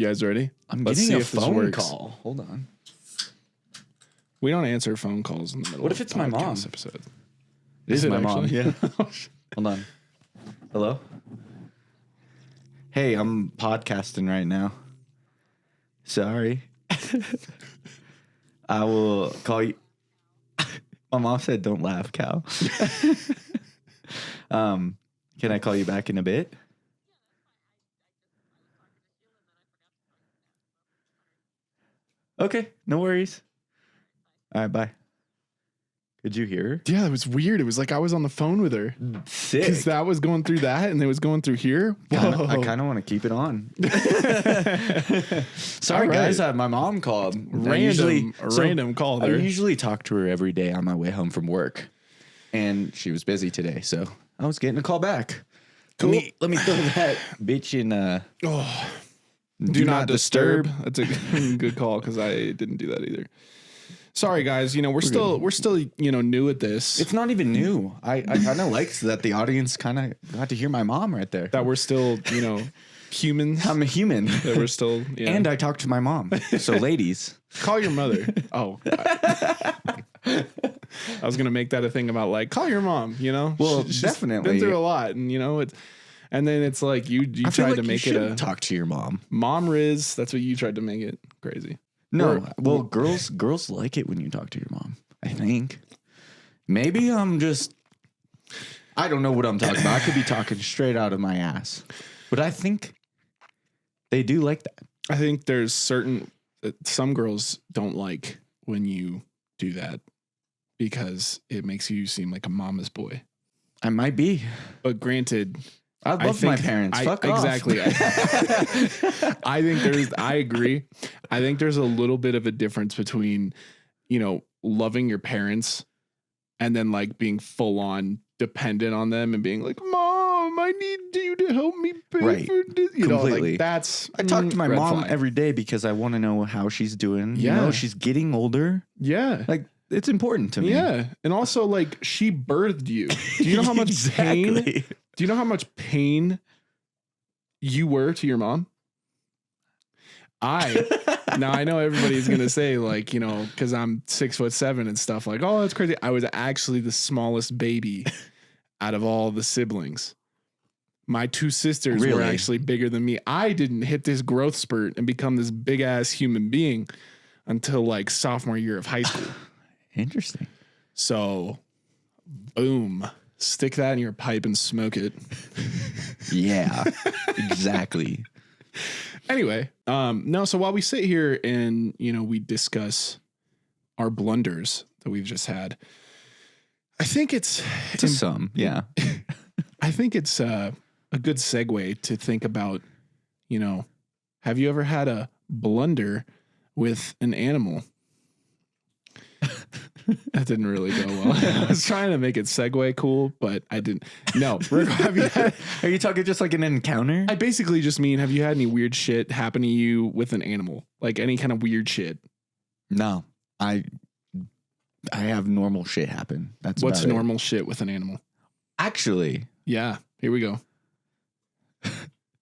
You guys ready? I'm Let's getting see a if this phone works. call. Hold on. We don't answer phone calls in the middle What of if it's my mom? episode. It is my mom. actually? Yeah. Hold on. Hello? Hey, I'm podcasting right now. Sorry. I will call you. My mom said don't laugh, Cal. Can I call you back in a bit? Okay, no worries. All right, bye. Could you hear her? Yeah, it was weird. It was like I was on the phone with her. Sick. Because that was going through that and it was going through here. Whoa. I kind of want to keep it on. Sorry, All right. guys. My mom called. Random call there. I usually talk to her every day on my way home from work. And she was busy today, so I was getting a call back. Cool. Let me throw that bitch in Do not disturb. That's a good call because I didn't do that either. Sorry, guys. You know, we're still new at this. It's not even new. I kind of like that the audience kind of got to hear my mom right there. That we're still, humans. I'm a human. That we're still, And I talk to my mom. So ladies. Call your mother. Oh. I was going to make that a thing about like, call your mom, Well, she's definitely. been through a lot and and then it's like you tried to make it a talk to your mom. Mom Riz. That's what you tried to make it crazy. No, girls like it when you talk to your mom. I think. Maybe I don't know what I'm talking about. I could be talking straight out of my ass, but I think they do like that. I think there's some girls don't like when you do that because it makes you seem like a mama's boy. I might be, but granted. I love my parents. Fuck off. Exactly. I agree. I think there's a little bit of a difference between, loving your parents and then like being full on dependent on them and being like, Mom, I need you to help me pay right. for this. Completely. That's I talk to my mom flag. every day because I want to know how she's doing. Yeah. She's getting older. Yeah. Like it's important to me. Yeah. And also like she birthed you. Do you know how much pain? Do you know how much pain you were to your mom? Now I know everybody's going to say like, cause I'm 6'7" and stuff like, oh, that's crazy. I was actually the smallest baby out of all the siblings. My two sisters were actually bigger than me. I didn't hit this growth spurt and become this big ass human being until like sophomore year of high school. Interesting. So boom. Stick that in your pipe and smoke it. Yeah, exactly. Anyway, no, so while we sit here and, we discuss our blunders that we've just had, I think it's yeah. I think it's a good segue to think about, have you ever had a blunder with an animal? That didn't really go well. I was trying to make it segue cool, but I didn't. No. Are you talking just like an encounter? I basically just mean, have you had any weird shit happen to you with an animal? Like any kind of weird shit? No. I have normal shit happen. What's normal shit with an animal? Actually. Yeah. Here we go.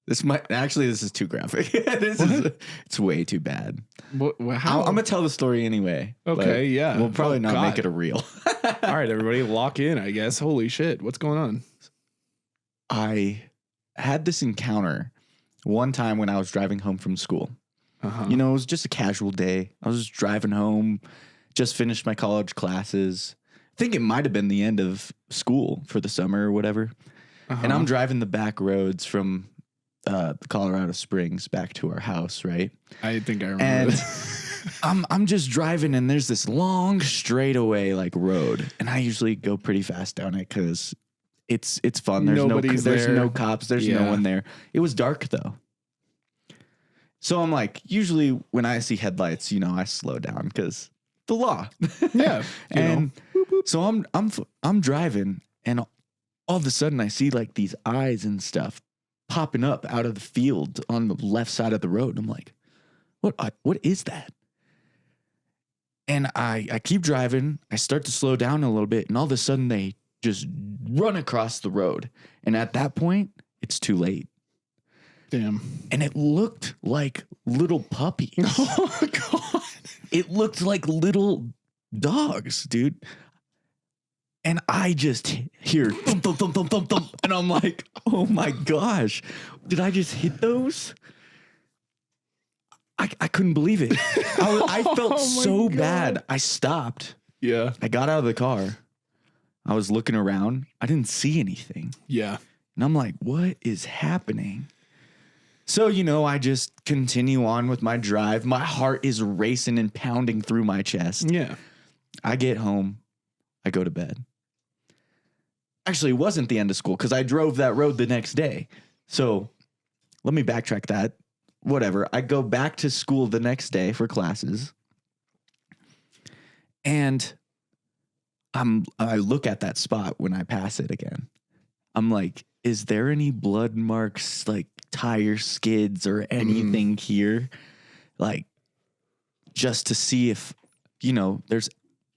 This is too graphic. It's way too bad. How? I'm going to tell the story anyway. Okay, yeah. We'll probably not make it a reel. All right, everybody, lock in, I guess. Holy shit. What's going on? I had this encounter one time when I was driving home from school. Uh-huh. It was just a casual day. I was just driving home, just finished my college classes. I think it might have been the end of school for the summer or whatever. Uh-huh. And I'm driving the back roads from Colorado Springs back to our house, right? I think I remember. And I'm just driving, and there's this long straightaway like road, and I usually go pretty fast down it because it's fun. There's no cops. There's no one there. It was dark though, so I'm like, usually when I see headlights, I slow down because the law. Yeah, and so I'm driving, and all of a sudden I see like these eyes and stuff popping up out of the field on the left side of the road. I'm like, what is that? And I keep driving. I start to slow down a little bit, and all of a sudden they just run across the road. And at that point, it's too late. Damn. And it looked like little puppies. Oh, God. It looked like little dogs, dude. And I just hear thump, thump, thump, thump, thump, thump. And I'm like, oh my gosh, did I just hit those? I couldn't believe it. I felt so bad. I stopped. Yeah. I got out of the car. I was looking around. I didn't see anything. Yeah. And I'm like, what is happening? So, I just continue on with my drive. My heart is racing and pounding through my chest. Yeah. I get home. I go to bed. Actually, it wasn't the end of school because I drove that road the next day. So let me backtrack that. Whatever. I go back to school the next day for classes. And I look at that spot when I pass it again. I'm like, is there any blood marks, like tire skids or anything here? Like, just to see if, there's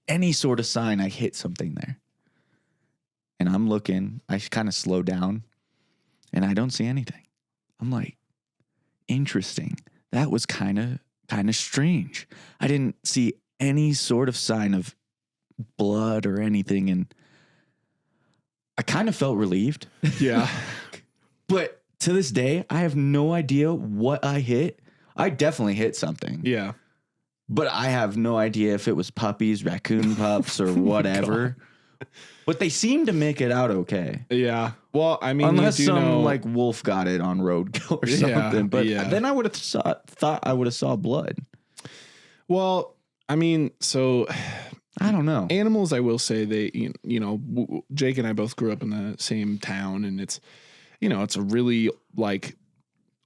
any sort of sign I hit something there. And I'm looking, I kind of slow down and I don't see anything. I'm like, interesting. That was kind of strange. I didn't see any sort of sign of blood or anything. And I kind of felt relieved. Yeah. But to this day, I have no idea what I hit. I definitely hit something. Yeah. But I have no idea if it was puppies, raccoon pups, or whatever. But they seem to make it out okay. Yeah. Well, I mean, unless some like wolf got it on roadkill or something. But then I would have thought I would have saw blood. Well, I mean, so I don't know. Animals, I will say, they, Jake and I both grew up in the same town, and it's, it's a really like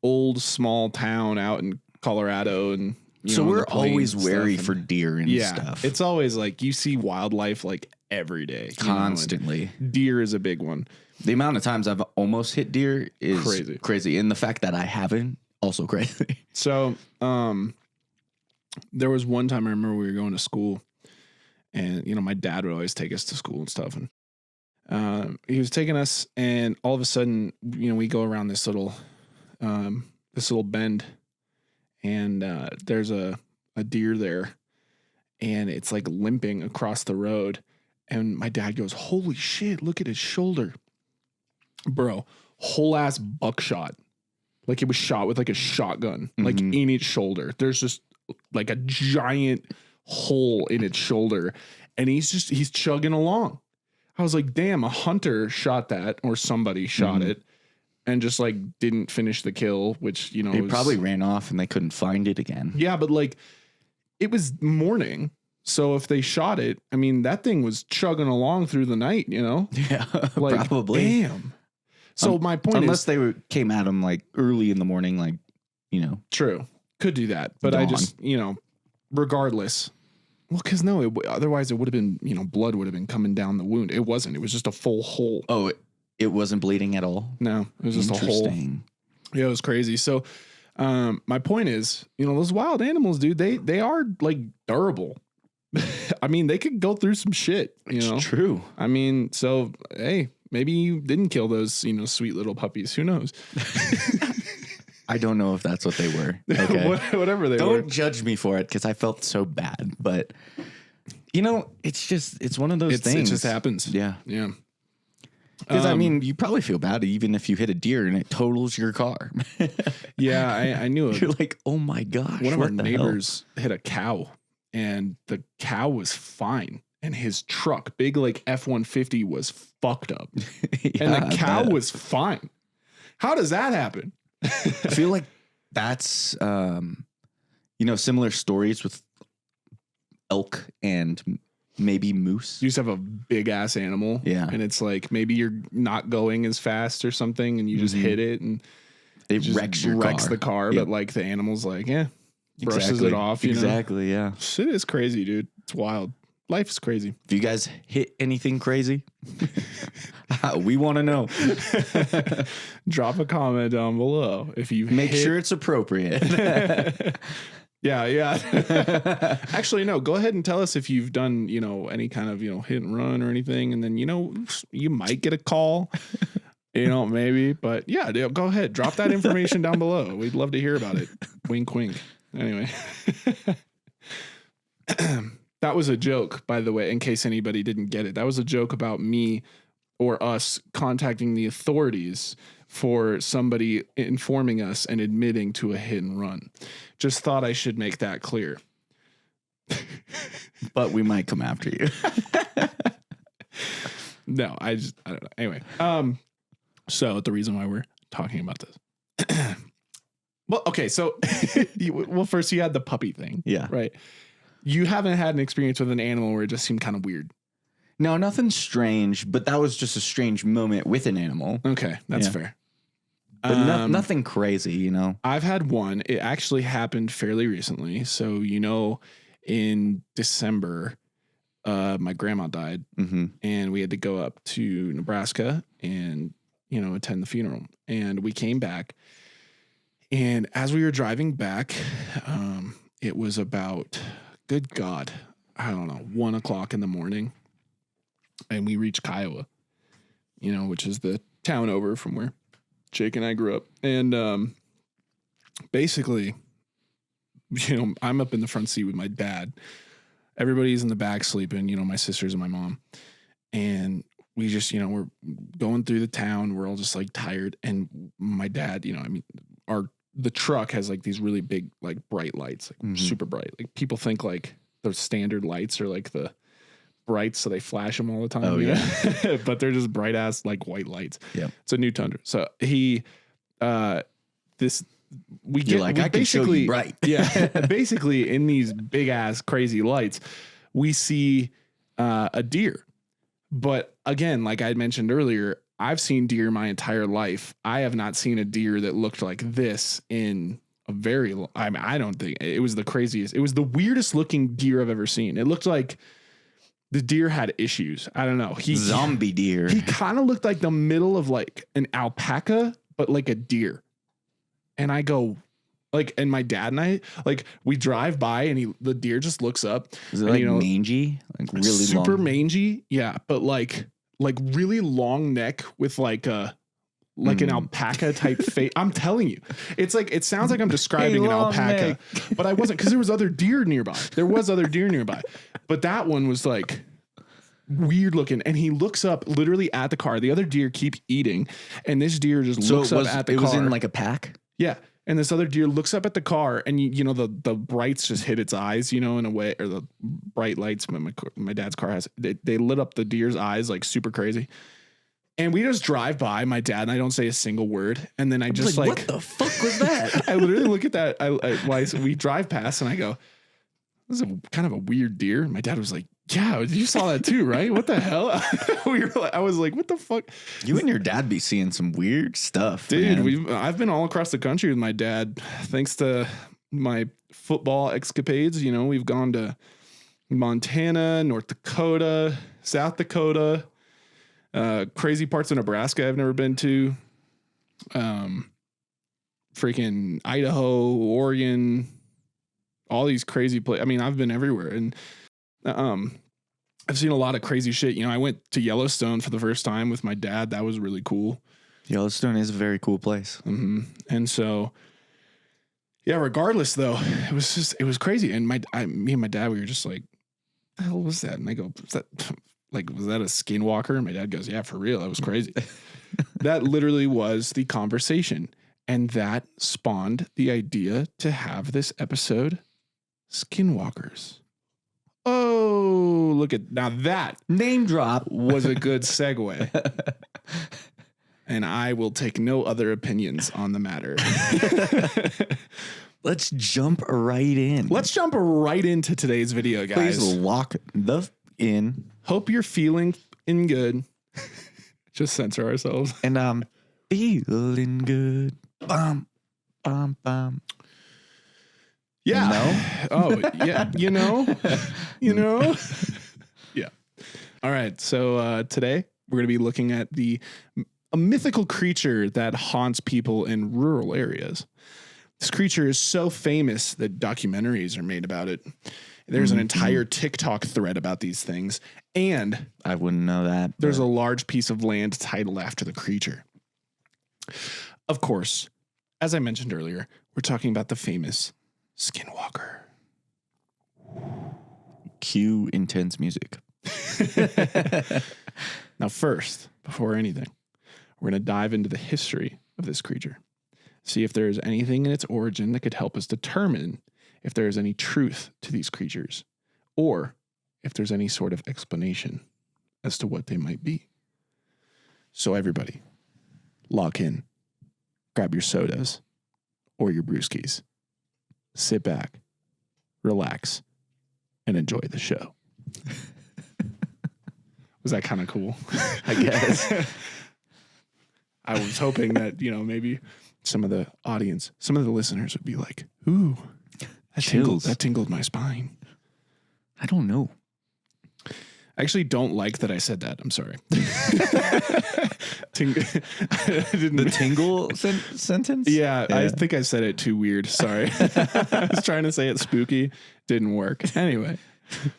old small town out in Colorado, and so we're always wary for deer and stuff. It's always like you see wildlife like every day, constantly. Deer is a big one. The amount of times I've almost hit deer is crazy. And the fact that I haven't, also crazy. So, there was one time I remember we were going to school, and, my dad would always take us to school and stuff. And, he was taking us, and all of a sudden, we go around this little bend, and, there's a deer there, and it's like limping across the road. And my dad goes, holy shit, look at his shoulder. Bro, whole ass buckshot. Like it was shot with like a shotgun, like in its shoulder. There's just like a giant hole in its shoulder. And he's chugging along. I was like, damn, a hunter shot that, or somebody shot it and just like didn't finish the kill, which, they probably ran off and they couldn't find it again. Yeah, but like it was morning. So if they shot it, I mean, that thing was chugging along through the night, Yeah, like, probably. Damn. So my point unless they came at them like early in the morning, like, True. Could do that. But dawn. I just, regardless. Well, because otherwise it would have been, blood would have been coming down the wound. It wasn't. It was just a full hole. Oh, it wasn't bleeding at all? No, it was just a hole. Yeah, it was crazy. So my point is, those wild animals, dude, they are like durable. I mean, they could go through some shit. It's true. I mean, so hey, maybe you didn't kill those, sweet little puppies. Who knows? I don't know if that's what they were. Okay. Whatever they were. Don't judge me for it because I felt so bad. But it's one of those things. It just happens. Yeah. Yeah. Because I mean, you probably feel bad even if you hit a deer and it totals your car. Yeah, I knew it. You're like, oh my gosh. One of our neighbors hit a cow. And the cow was fine. And his truck, big like F-150, was fucked up. And the cow was fine. How does that happen? I feel like that's, similar stories with elk and maybe moose. You just have a big ass animal. Yeah. And it's like maybe you're not going as fast or something and you just hit it and it wrecks the car. Yep. But like the animal's like, brushes it off. Exactly. Yeah. Shit is crazy, dude. It's wild. Life is crazy. If you guys hit anything crazy, we want to know. Drop a comment down below if you make sure it's appropriate. Yeah. Actually, no. Go ahead and tell us if you've done, any kind of, hit and run or anything, and then you might get a call. Maybe, but yeah, go ahead. Drop that information down below. We'd love to hear about it. Wink, wink. Anyway. That was a joke, by the way, in case anybody didn't get it. That was a joke about me or us contacting the authorities for somebody informing us and admitting to a hit and run. Just thought I should make that clear. But we might come after you. No, I don't know. Anyway, so the reason why we're talking about this. Well, okay, so first you had the puppy thing. Yeah. Right. You haven't had an experience with an animal where it just seemed kind of weird. No, nothing strange, but that was just a strange moment with an animal. Okay, that's fair. But nothing crazy, I've had one. It actually happened fairly recently. So, in December, my grandma died, and we had to go up to Nebraska and, attend the funeral. And we came back. And as we were driving back, it was about, good God, I don't know, 1:00 in the morning. And we reached Kiowa, which is the town over from where Jake and I grew up. And basically, I'm up in the front seat with my dad. Everybody's in the back sleeping, my sisters and my mom. And we just, we're going through the town. We're all just like tired. And my dad, the truck has like these really big, like bright lights, like super bright. Like people think like those standard lights are like the bright, so they flash them all the time. Oh, yeah. But they're just bright ass like white lights. Yeah. It's a new Tundra. So I can show you bright. Yeah. Basically in these big ass crazy lights, we see a deer. But again, like I mentioned earlier, I've seen deer my entire life. I have not seen a deer that looked like this in a very long, I don't think it was the craziest. It was the weirdest looking deer I've ever seen. It looked like the deer had issues. I don't know. Zombie deer. He kind of looked like the middle of like an alpaca, but like a deer. And I go, like, and my dad and I, like, we drive by and the deer just looks up. Is it like mangy? Like really super long? Mangy. Yeah. But like really long neck with like an alpaca type face. I'm telling you, it's like, it sounds like I'm describing an alpaca, but I wasn't, because there was other deer nearby. But that one was like weird looking. And he looks up literally at the car. The other deer keep eating. And this deer just looks up at the car. It was in like a pack? Yeah. And this other deer looks up at the car and, the brights just hit its eyes, in a way, or the bright lights my dad's car has, they lit up the deer's eyes like super crazy. And we just drive by, my dad and I don't say a single word. And then I just like, what the fuck was that? I literally look at that. We drive past and I go, this is kind of a weird deer. And my dad was like, yeah, you saw that too, right? What the hell? I was like, what the fuck? You and your dad be seeing some weird stuff, dude. I've been all across the country with my dad, thanks to my football escapades. We've gone to Montana, North Dakota, South Dakota, crazy parts of Nebraska I've never been to, freaking Idaho, Oregon, all these crazy places. I mean, I've been everywhere, and I've seen a lot of crazy shit. I went to Yellowstone for the first time with my dad. That was really cool. Yellowstone is a very cool place. Mm-hmm. And so, yeah, regardless though, it was crazy. And me and my dad, we were just like, the hell was that? And I go, was that a Skinwalker? And my dad goes, yeah, for real. That was crazy. That literally was the conversation. And that spawned the idea to have this episode, Skinwalkers. Oh, look at now that name drop was a good segue. And I will take no other opinions on the matter. Let's jump right in. Let's jump right into today's video, guys. Please lock the in. Hope you're feeling good. Just censor ourselves. And I'm feeling good. Bum, bum, bum. Yeah. No? Oh, yeah. Yeah. All right. So today we're going to be looking at a mythical creature that haunts people in rural areas. This creature is so famous that documentaries are made about it. There's an entire TikTok thread about these things. And I wouldn't know that. There's a large piece of land titled after the creature. Of course, as I mentioned earlier, we're talking about the famous Skinwalker. Cue intense music. Now, first, before anything, we're going to dive into the history of this creature. See if there is anything in its origin that could help us determine if there is any truth to these creatures, or if there's any sort of explanation as to what they might be. So everybody, lock in, grab your sodas or your brewskis, sit back, relax, and enjoy the show. Was that kind of cool? I guess. I was hoping that, maybe some of the audience, some of the listeners would be like, ooh, that tingled my spine. I don't know. I actually don't like that I said that. I'm sorry. The tingle sentence? Yeah, I think I said it too weird. Sorry. I was trying to say it spooky. Didn't work. Anyway.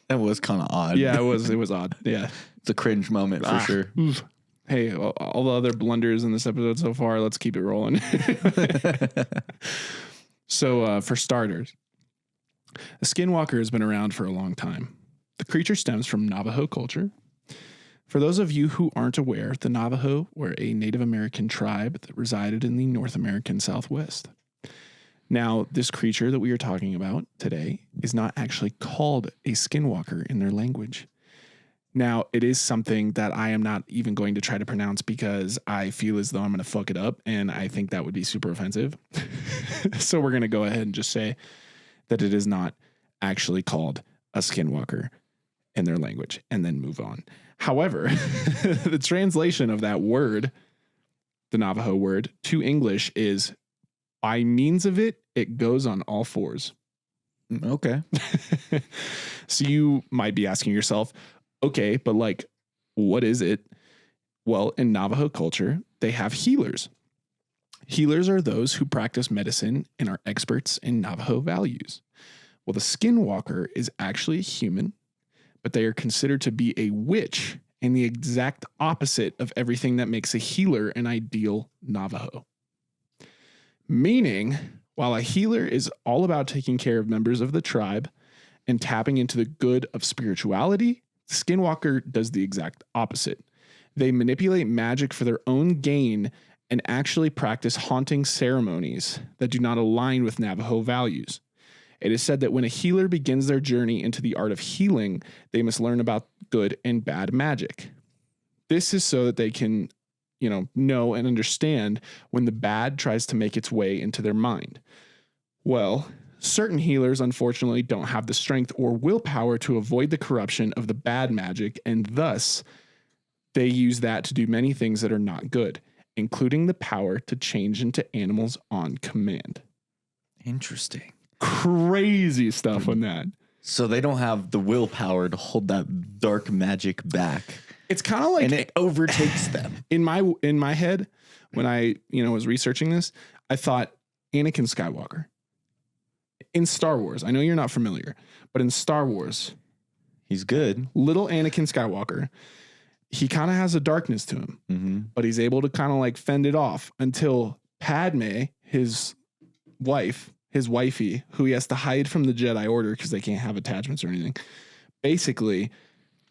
That was kind of odd. Yeah, it was odd. Yeah. It's a cringe moment for sure. Oof. Hey, all the other blunders in this episode so far, let's keep it rolling. So, for starters, a skinwalker has been around for a long time. The creature stems from Navajo culture. For those of you who aren't aware, the Navajo were a Native American tribe that resided in the North American Southwest. Now, this creature that we are talking about today is not actually called a skinwalker in their language. Now, it is something that I am not even going to try to pronounce because I feel as though I'm going to fuck it up, and I think that would be super offensive. So we're going to go ahead and just say that it is not actually called a skinwalker in their language, and then move on. However, the translation of that word, the Navajo word, to English is, by means of it, it goes on all fours. Okay. So you might be asking yourself, okay, but what is it? Well, in Navajo culture, they have healers. Healers are those who practice medicine and are experts in Navajo values. Well, the skinwalker is actually a human, but they are considered to be a witch and the exact opposite of everything that makes a healer an ideal Navajo. Meaning, while a healer is all about taking care of members of the tribe and tapping into the good of spirituality, Skinwalker does the exact opposite. They manipulate magic for their own gain and actually practice haunting ceremonies that do not align with Navajo values. It is said that when a healer begins their journey into the art of healing, they must learn about good and bad magic. This is so that they can, know and understand when the bad tries to make its way into their mind. Well, certain healers, unfortunately, don't have the strength or willpower to avoid the corruption of the bad magic, and thus they use that to do many things that are not good, including the power to change into animals on command. Interesting. Crazy stuff on that. So they don't have the willpower to hold that dark magic back. It's kind of like, and it overtakes them. In my head, when I was researching this, I thought Anakin Skywalker. In Star Wars, I know you're not familiar, but in Star Wars, he's good. Little Anakin Skywalker, he kind of has a darkness to him, but he's able to kind of fend it off until Padme, his wifey, who he has to hide from the Jedi Order because they can't have attachments or anything. Basically,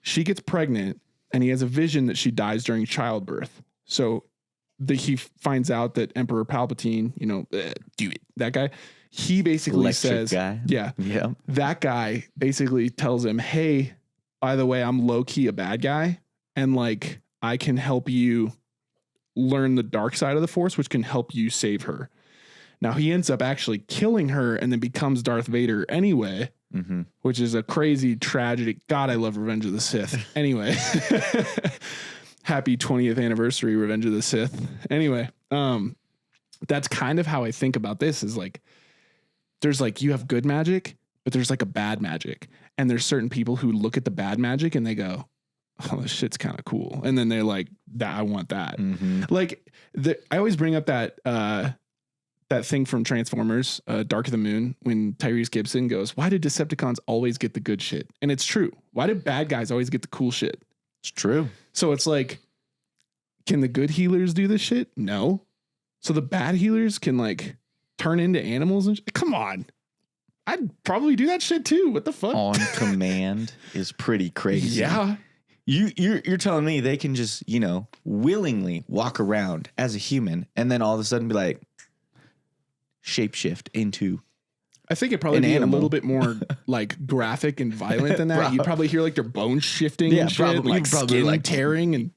she gets pregnant and he has a vision that she dies during childbirth. So he finds out that Emperor Palpatine, that guy, he basically Electric says, guy. Yeah, that guy basically tells him, hey, by the way, I'm low key a bad guy. And I can help you learn the dark side of the Force, which can help you save her. Now, he ends up actually killing her and then becomes Darth Vader anyway, which is a crazy tragedy. God, I love Revenge of the Sith. Anyway, happy 20th anniversary, Revenge of the Sith. Anyway, that's kind of how I think about this is there's you have good magic, but there's a bad magic. And there's certain people who look at the bad magic and they go, oh, this shit's kind of cool. And then they're like, I want that. I always bring up that thing from Transformers, Dark of the Moon, when Tyrese Gibson goes, why do Decepticons always get the good shit? And it's true. Why do bad guys always get the cool shit? It's true. So it's can the good healers do this shit? No. So the bad healers can like turn into animals and come on. I'd probably do that shit too. What the fuck? On command is pretty crazy. Yeah. You're telling me they can just, willingly walk around as a human and then all of a sudden be like shapeshift into I think it'd probably be a little bit more like graphic and violent than that. You'd probably hear like their bones shifting and shit, like skin tearing, and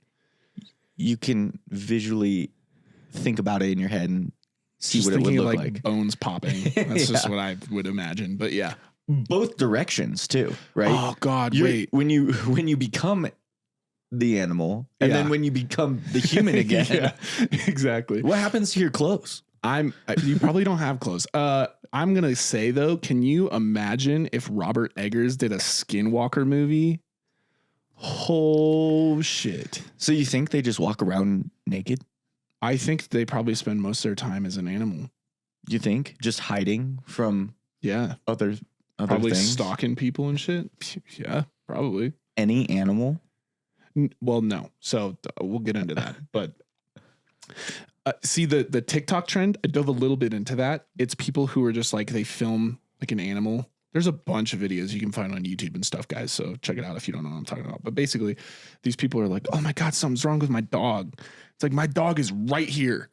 you can visually think about it in your head and see what it would look like. Bones popping. That's just what I would imagine. But yeah. Both directions too, right? Oh God, wait. When you become the animal and then when you become the human again. Yeah, exactly. What happens to your clothes? You probably don't have clothes. I'm going to say though, can you imagine if Robert Eggers did a Skinwalker movie? Oh shit. So you think they just walk around naked? I think they probably spend most of their time as an animal. You think? Just hiding from other probably things? Stalking people and shit. Yeah, probably. Any animal? Well, no. So we'll get into that. But see the TikTok trend, I dove a little bit into that. It's people who are just like, they film like an animal. There's a bunch of videos you can find on YouTube and stuff, guys. So check it out if you don't know what I'm talking about. But basically, these people are like, oh my God, something's wrong with my dog. It's like, my dog is right here.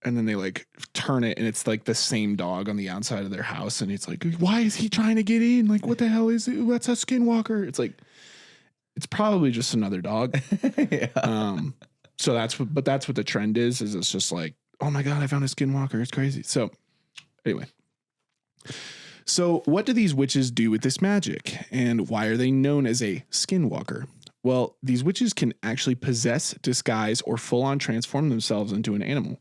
And then they like turn it and it's like the same dog on the outside of their house. And it's like, why is he trying to get in? Like, what the hell is it? That's a Skinwalker. It's like, it's probably just another dog. So that's what the trend is it's just like, oh my God, I found a Skinwalker. It's crazy. So anyway. So what do these witches do with this magic? And why are they known as a Skinwalker? Well, these witches can actually possess, disguise, or full-on transform themselves into an animal.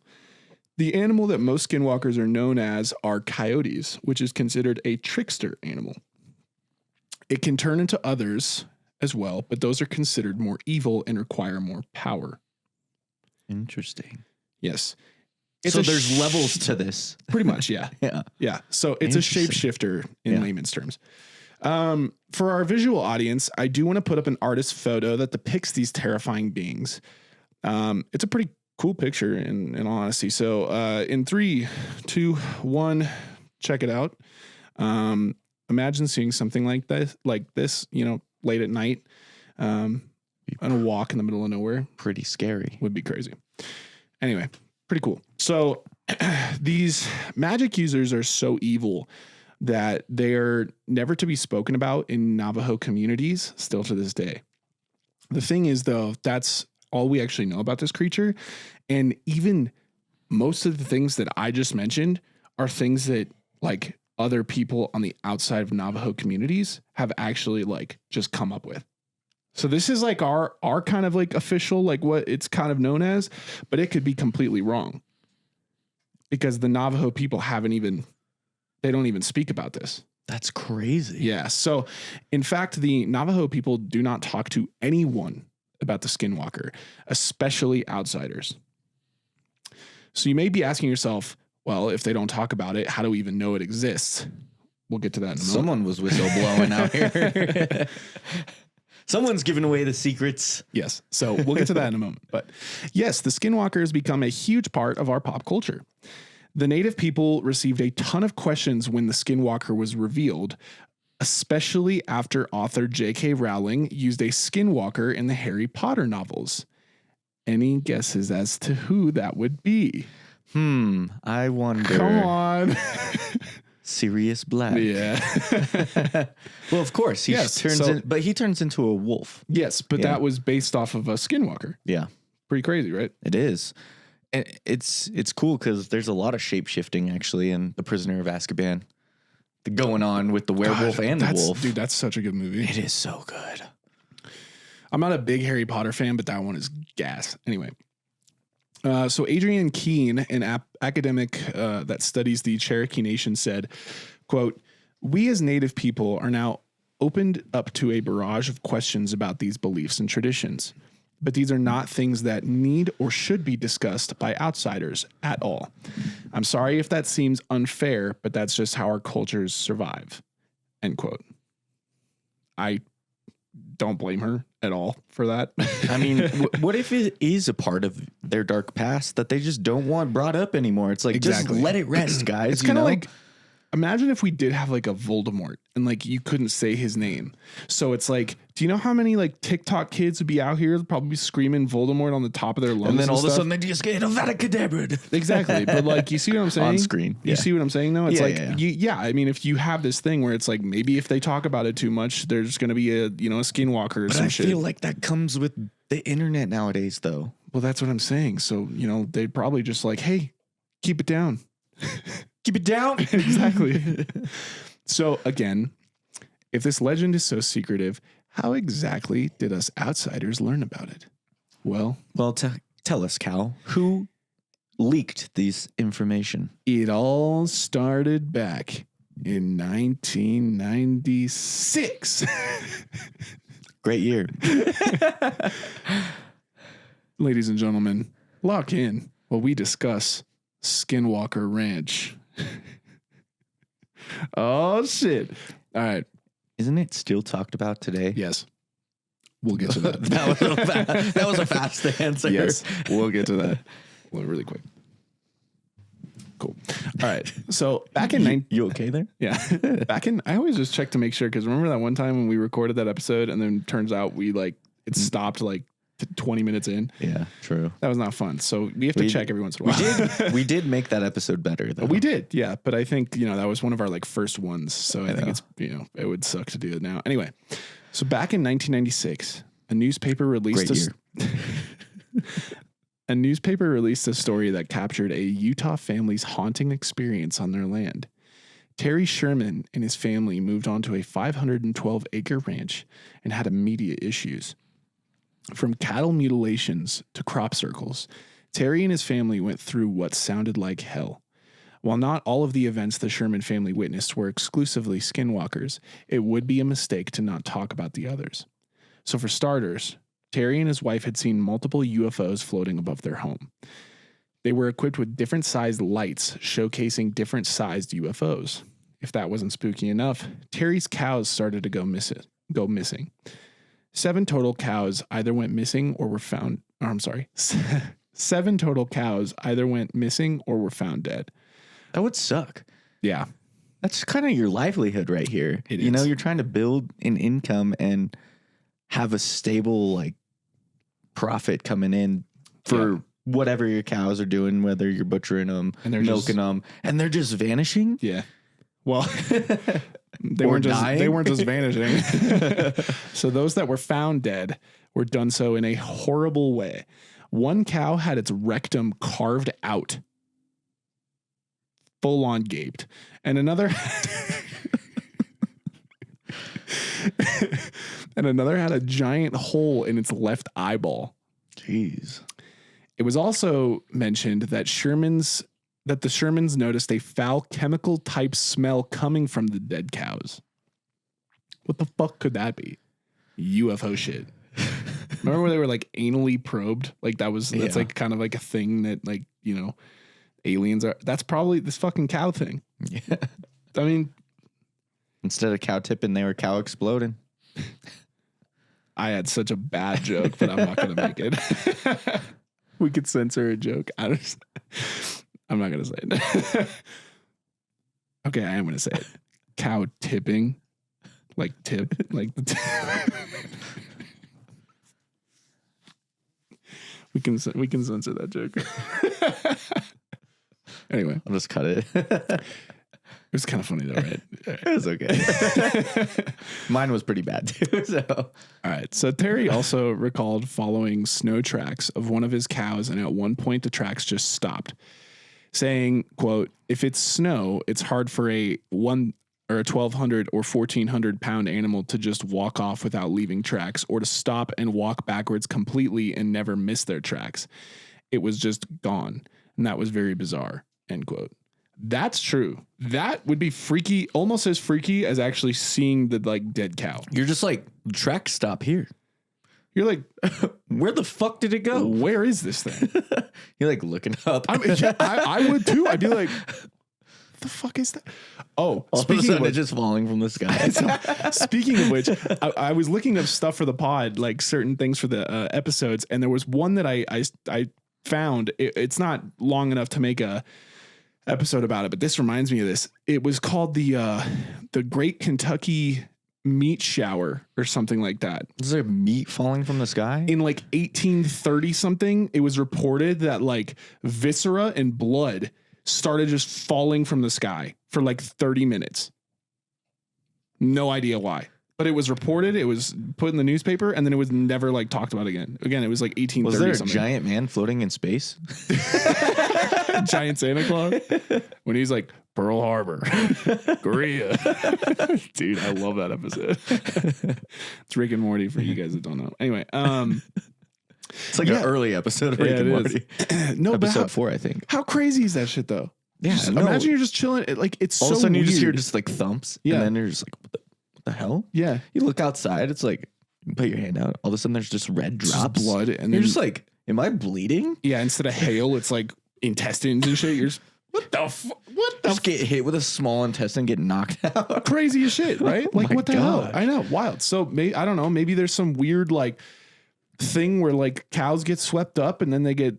The animal that most Skinwalkers are known as are coyotes, which is considered a trickster animal. It can turn into others as well, but those are considered more evil and require more power. Interesting. Yes. So there's levels to this. Pretty much, yeah. Yeah. So it's a shapeshifter in layman's terms. For our visual audience, I do want to put up an artist photo that depicts these terrifying beings. It's a pretty cool picture in all honesty. So in 3, 2, 1, check it out. Imagine seeing something like this, late at night on a walk in the middle of nowhere. Pretty scary. Would be crazy. Anyway, pretty cool. So these magic users are so evil that they're never to be spoken about in Navajo communities still to this day. The thing is, though, that's all we actually know about this creature. And even most of the things that I just mentioned are things that like other people on the outside of Navajo communities have actually like just come up with. So this is like our kind of like official, like what it's kind of known as, but it could be completely wrong because the Navajo people they don't even speak about this. That's crazy. Yeah. So in fact, the Navajo people do not talk to anyone about the Skinwalker, especially outsiders. So you may be asking yourself, well, if they don't talk about it, how do we even know it exists? We'll get to that in a moment. Someone was whistleblowing out here. Someone's giving away the secrets. Yes. So we'll get to that in a moment. But yes, the Skinwalker has become a huge part of our pop culture. The native people received a ton of questions when the Skinwalker was revealed, especially after author J.K. Rowling used a Skinwalker in the Harry Potter novels. Any guesses as to who that would be? I wonder. Come on. Sirius Black. Yeah. Well, of course. He turns into a wolf. Yes, but that was based off of a Skinwalker. Yeah. Pretty crazy, right? It is. And it's cool because there's a lot of shape-shifting actually in The Prisoner of Azkaban. Going on with the werewolf and the wolf. Dude, that's such a good movie. It is so good. I'm not a big Harry Potter fan, but that one is gas. Anyway. So Adrienne Keene, an academic that studies the Cherokee Nation, said, quote, "We as Native people are now opened up to a barrage of questions about these beliefs and traditions. But these are not things that need or should be discussed by outsiders at all. I'm sorry if that seems unfair, but that's just how our cultures survive." End quote. don't blame her at all for that. I mean, what if it is a part of their dark past that they just don't want brought up anymore? It's like, just let it rest, guys. It's kind of like, imagine if we did have like a Voldemort and like you couldn't say his name. So it's like, do you know how many like TikTok kids would be out here probably screaming Voldemort on the top of their lungs? And then all of a sudden they just get Avada. Exactly. But like, you see what I'm saying? On screen. You see what I'm saying though? It's I mean, if you have this thing where it's like, maybe if they talk about it too much, there's going to be a Skinwalker or some shit. I feel like that comes with the internet nowadays though. Well, that's what I'm saying. So, they'd probably just like, hey, keep it down. Keep it down. Exactly. So again, if this legend is so secretive, how exactly did us outsiders learn about it? Well, tell us, Cal, who leaked this information? It all started back in 1996. Great year. Ladies and gentlemen, lock in while we discuss Skinwalker Ranch. Oh, shit. All right. Isn't it still talked about today? Yes. We'll get to that. That was a fast answer. Yes. We'll get to that really quick. Cool. All right. So back in... You okay there? Yeah. I always just check to make sure, because remember that one time when we recorded that episode and then turns out it stopped like 20 minutes in. Yeah, true. That was not fun. So we have to check every once in a while. We did make that episode better though. We did. Yeah. But I think, that was one of our like first ones. So I think it's, it would suck to do it now. Anyway. So back in 1996, a newspaper released a newspaper released a story that captured a Utah family's haunting experience on their land. Terry Sherman and his family moved onto a 512-acre ranch and had immediate issues. From cattle mutilations to crop circles, Terry and his family went through what sounded like hell. While not all of the events the Sherman family witnessed were exclusively skinwalkers, it would be a mistake to not talk about the others. So for starters, Terry and his wife had seen multiple UFOs floating above their home. They were equipped with different sized lights showcasing different sized UFOs. If that wasn't spooky enough, Terry's cows started to go missing. 7 total cows either went missing or were found. 7 total cows either went missing or were found dead. That would suck. Yeah. That's kind of your livelihood right here. It is. You're trying to build an income and have a stable like profit coming in for whatever your cows are doing, whether you're butchering them and they're milking them, and they're just vanishing. Yeah. Well, they weren't just vanishing. So those that were found dead were done so in a horrible way. One cow had its rectum carved out, full on gaped, and another had a giant hole in its left eyeball. Jeez. It was also mentioned that the Shermans noticed a foul chemical type smell coming from the dead cows. What the fuck could that be? UFO shit. Remember where they were like anally probed? Like that's like kind of like a thing that like, aliens are. That's probably this fucking cow thing. Yeah. I mean, instead of cow tipping, they were cow exploding. I had such a bad joke, but I'm not going to make it. We could censor a joke. I'm not going to say it. Okay, I am going to say it. Cow tipping. Like tip. Like the tip. We can censor that joke. Anyway. I'll just cut it. It was kind of funny though, right? It was okay. Mine was pretty bad too. So, all right. So Terry also recalled following snow tracks of one of his cows, and at one point the tracks just stopped, saying, "quote If it's snow, it's hard for a 1,200 or 1,400 pound animal to just walk off without leaving tracks, or to stop and walk backwards completely and never miss their tracks. It was just gone, and that was very bizarre." End quote. That's true. That would be freaky, almost as freaky as actually seeing the like dead cow. You're just like, track stop here. You're like, where the fuck did it go? Where is this thing? You're like looking up. I would too. I'd be like, the fuck is that? Oh, all speaking of a sudden, it's just falling from the sky. Speaking of which, I was looking up stuff for the pod, like certain things for the episodes, and there was one that I found. It's not long enough to make a episode about it, but this reminds me of this. It was called the Great Kentucky Meat Shower or something like that. Is there meat falling from the sky? In like 1830 something, it was reported that like viscera and blood started just falling from the sky for like 30 minutes. No idea why. But it was reported, it was put in the newspaper, and then it was never like talked about again. Again, it was like 1830 Was there a something. Giant man floating in space? Giant Santa Claus? When he's like, Pearl Harbor, Korea. Dude, I love that episode. It's Rick and Morty for you guys that don't know. Anyway, it's like an early episode of Rick and Morty. No, episode 4, I think. How crazy is that shit though? Yeah, imagine you're just chilling. It's all so of a sudden weird. You just hear just like thumps, yeah, and then you're just like, what the hell? Yeah, you look outside, it's like you put your hand out, all of a sudden there's just red drops, just blood, and you're just like, am I bleeding? Yeah, instead of hail, it's like intestines and shit. You're just, what the just get hit with a small intestine, get knocked out. Crazy as shit, right? Like what the hell? gosh. I know, wild. So I don't know. Maybe there's some weird like thing where like cows get swept up and then they get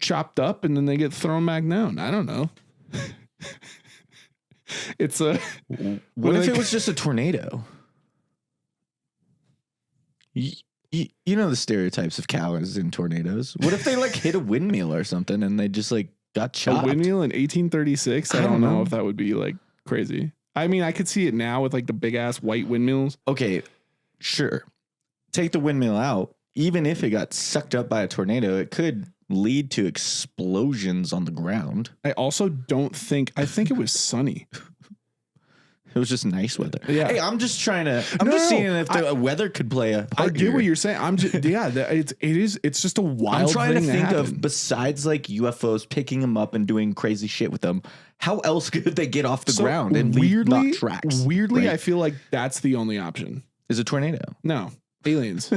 chopped up and then they get thrown back down. I don't know. It's a. What if it was just a tornado? You know the stereotypes of cows in tornadoes. What if they like hit a windmill or something and they just like got chopped? A windmill in 1836? I don't know if that would be like crazy. I mean, I could see it now with like the big ass white windmills. Okay, sure. Take the windmill out. Even if it got sucked up by a tornado, it could lead to explosions on the ground. I also don't think. I think it was sunny. It was just nice weather. Yeah. Hey, I'm just seeing if the weather could play a part. I get what you're saying. I'm just it's just a wild. I'm trying to thing think happen. of, besides like UFOs picking them up and doing crazy shit with them, how else could they get off the ground and leave not tracks? Weirdly, right? I feel like that's the only option. Is a tornado? No, aliens.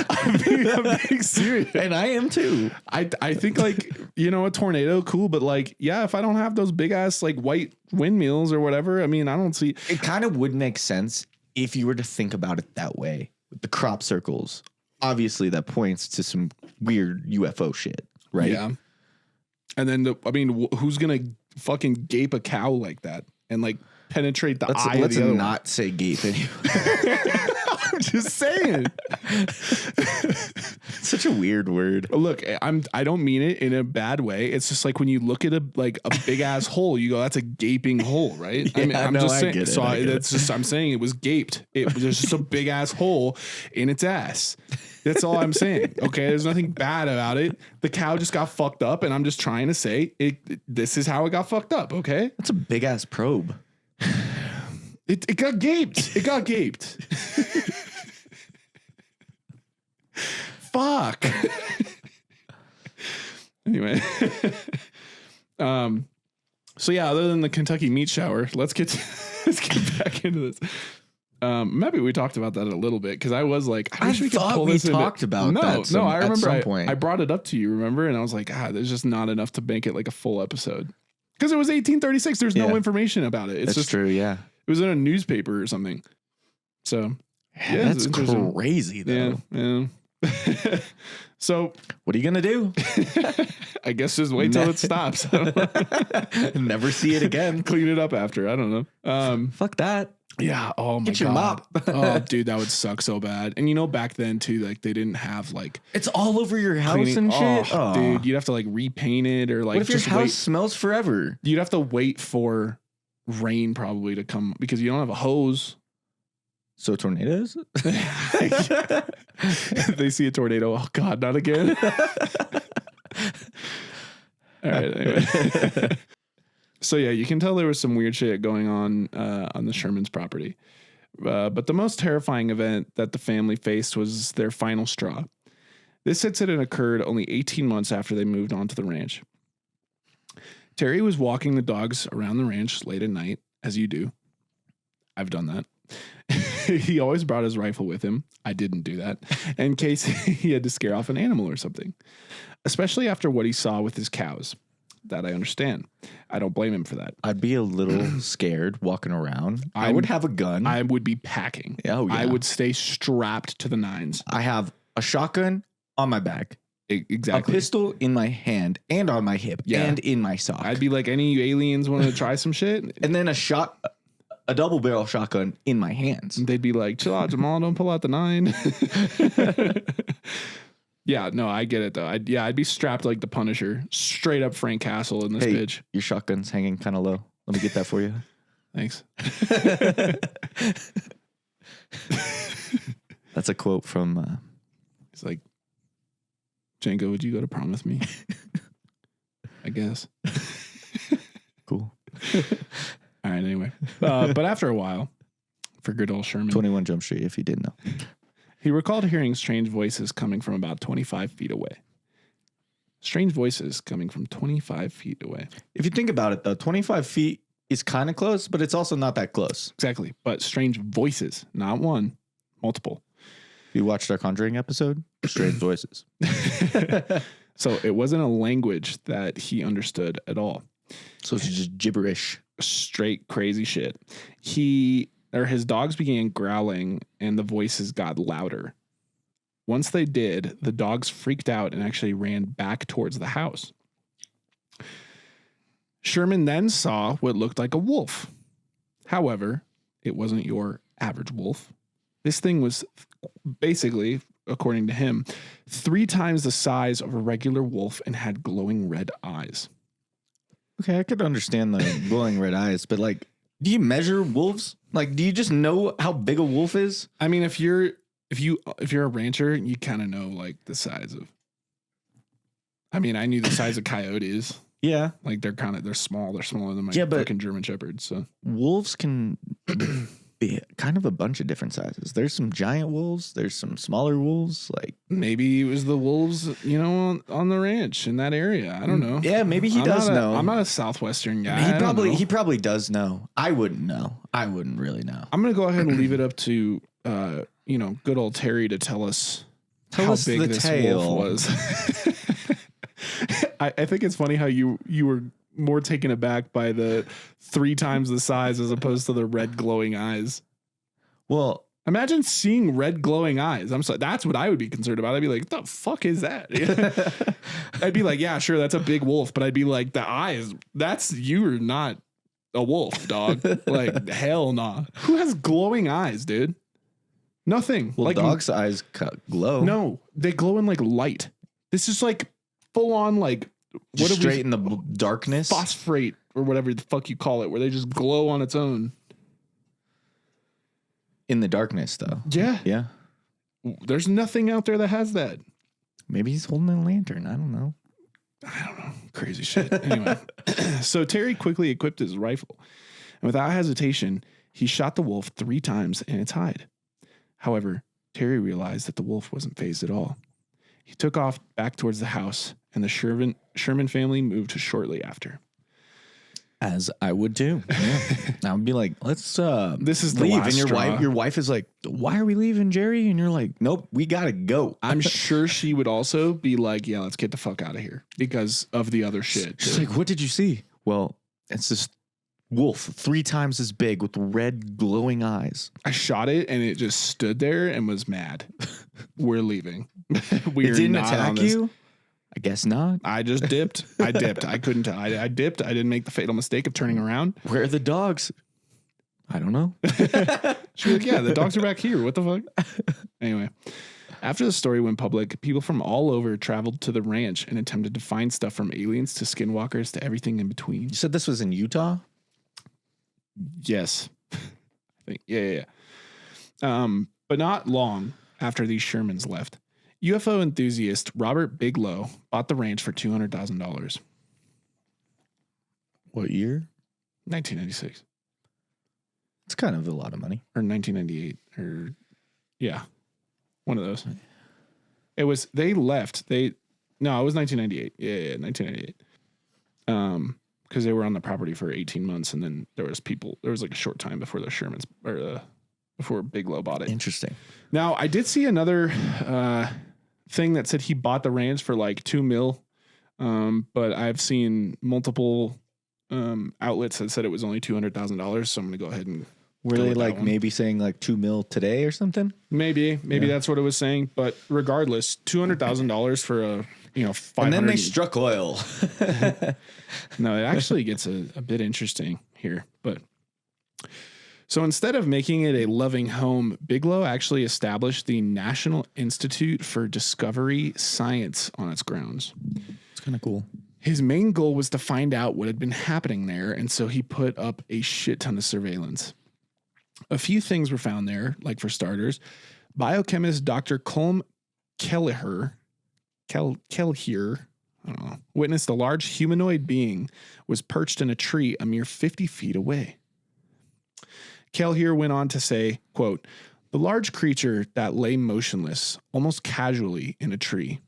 I'm being serious, and I am too. I think like a tornado, cool, but like if I don't have those big ass like white windmills or whatever, I mean I don't see. It kind of would make sense if you were to think about it that way. With the crop circles, obviously that points to some weird UFO shit, right? Yeah. And then who's gonna fucking gape a cow like that and like penetrate the eye? Let's of the other not one. say gape anyway. I'm just saying. Such a weird word. Look, I don't mean it in a bad way. It's just like when you look at a big ass hole, you go, that's a gaping hole, right? Yeah, I'm just saying. Get it, so that's just I'm saying it was gaped. It was just a big ass hole in its ass. That's all I'm saying. Okay, there's nothing bad about it. The cow just got fucked up, and I'm just trying to say this is how it got fucked up. Okay, that's a big ass probe. It got gaped. It got gaped. Fuck. Anyway. So yeah, other than the Kentucky meat shower, let's get back into this. Maybe we talked about that a little bit because I was like, I wish we could pull this talked about that. No, I remember at some point. I brought it up to you, remember? And I was like, there's just not enough to make it like a full episode. Because it was 1836. There's no information about it. It's That's just true, yeah. It was in a newspaper or something. So yeah, that's crazy though. Yeah. So what are you gonna do? I guess just wait till it stops. Never see it again. Clean it up after. I don't know. Fuck that. Yeah. Oh my Get your God. mop. Oh, dude, that would suck so bad. And back then too, like they didn't have like it's all over your house cleaning. and shit. Oh, dude, you'd have to like repaint it or like what if your house smells forever? You'd have to wait for rain probably to come because you don't have a hose. So tornadoes? They see a tornado. Oh God, not again. All right. Anyway. So yeah, you can tell there was some weird shit going on the Sherman's property. But the most terrifying event that the family faced was their final straw. This incident occurred only 18 months after they moved onto the ranch. Terry was walking the dogs around the ranch late at night, as you do. I've done that. He always brought his rifle with him. I didn't do that in case he had to scare off an animal or something, especially after what he saw with his cows. That I understand. I don't blame him for that. I'd be a little scared walking around. I would have a gun. I would be packing. Oh, yeah. I would stay strapped to the nines. I have a shotgun on my back. Exactly. A pistol in my hand and on my hip and in my sock. I'd be like, any aliens want to try some shit? And then a double barrel shotgun in my hands. And they'd be like, chill out, Jamal, don't pull out the 9. Yeah, no, I get it though. I'd be strapped like the Punisher, straight up Frank Castle in this bitch. Your shotgun's hanging kind of low. Let me get that for you. Thanks. That's a quote from. It's like, Django, would you go to prom with me? I guess. Cool. All right. Anyway, but after a while, for good old Sherman, 21 Jump Street, if you didn't know. He recalled hearing strange voices coming from about 25 feet away. Strange voices coming from 25 feet away. If you think about it, though, 25 feet is kind of close, but it's also not that close. Exactly. But strange voices, not one, multiple. You watched our Conjuring episode? Strange voices. So it wasn't a language that he understood at all. So it's just gibberish. Straight crazy shit. His dogs began growling and the voices got louder. Once they did, the dogs freaked out and actually ran back towards the house. Sherman then saw what looked like a wolf. However, it wasn't your average wolf. This thing was basically, according to him, 3 times the size of a regular wolf and had glowing red eyes. Okay, I could understand the glowing red eyes, but like, do you measure wolves? Like, do you just know how big a wolf is? I mean, if you're a rancher, you kind of know like the size of. I mean, I knew the size of coyotes. Yeah, like they're small. They're smaller than my fucking German shepherds. So wolves can be kind of a bunch of different sizes. There's some giant wolves. There's some smaller wolves. Like maybe it was the wolves, on the ranch in that area. I don't know. Yeah, maybe he does know. I'm not a Southwestern guy. He probably does know. I wouldn't know. I wouldn't really know. I'm gonna go ahead and leave it up to good old Terry to tell us how big this wolf was. I think it's funny how you were more taken aback by the 3 times the size as opposed to the red glowing eyes. Well, imagine seeing red glowing eyes. I'm sorry. That's what I would be concerned about. I'd be like, the fuck is that? I'd be like, yeah, sure. That's a big wolf. But I'd be like, the eyes, you're not a wolf, dog. Like, hell nah. Who has glowing eyes, dude? Nothing. Well, like, dogs' eyes glow. No, they glow in like light. This is like full on like straight in the darkness, phosphorate or whatever the fuck you call it, where they just glow on its own. In the darkness, though. Yeah. There's nothing out there that has that. Maybe he's holding a lantern. I don't know. Crazy shit. Anyway, so Terry quickly equipped his rifle, and without hesitation, he shot the wolf 3 times in its hide. However, Terry realized that the wolf wasn't fazed at all. He took off back towards the house, and the Sherman family moved shortly after. As I would too. Yeah. I would be like, let's this is the leave. last And your wife is like, why are we leaving, Jerry? And you're like, nope, we gotta go. I'm sure she would also be like, yeah, let's get the fuck out of here because of the other shit. She's like, what did you see? Well, it's this wolf 3 times as big with red glowing eyes. I shot it and it just stood there and was mad. We're leaving. It didn't attack you? I guess not. I just dipped. I couldn't tell. I dipped. I didn't make the fatal mistake of turning around. Where are the dogs? I don't know. She was like, yeah, the dogs are back here. What the fuck? Anyway, after the story went public, people from all over traveled to the ranch and attempted to find stuff from aliens to skinwalkers to everything in between. You said this was in Utah? Yes. I think, yeah. But not long after these Shermans left, UFO enthusiast Robert Bigelow bought the ranch for $200,000. What year? 1996. It's kind of a lot of money. Or 1998. Or, yeah. One of those. It was, they left. It was 1998. Yeah, 1998. Because they were on the property for 18 months, and then there was like a short time before the Shermans, or before Bigelow bought it. Interesting. Now, I did see another thing that said he bought the ranch for like $2 million But I've seen multiple outlets that said it was only $200,000. So I'm going to go ahead and. Were they like maybe saying like $2 million today or something? Maybe that's what it was saying. But regardless, $200,000 for a 500. And then they struck oil. No, it actually gets a bit interesting here. But so instead of making it a loving home, Bigelow actually established the National Institute for Discovery Science on its grounds. It's kind of cool. His main goal was to find out what had been happening there, and so he put up a shit ton of surveillance. A few things were found there, like for starters, biochemist Dr. Colm Kelleher, I don't know, witnessed a large humanoid being was perched in a tree a mere 50 feet away. Kelleher went on to say, quote, "The large creature that lay motionless, almost casually in a tree.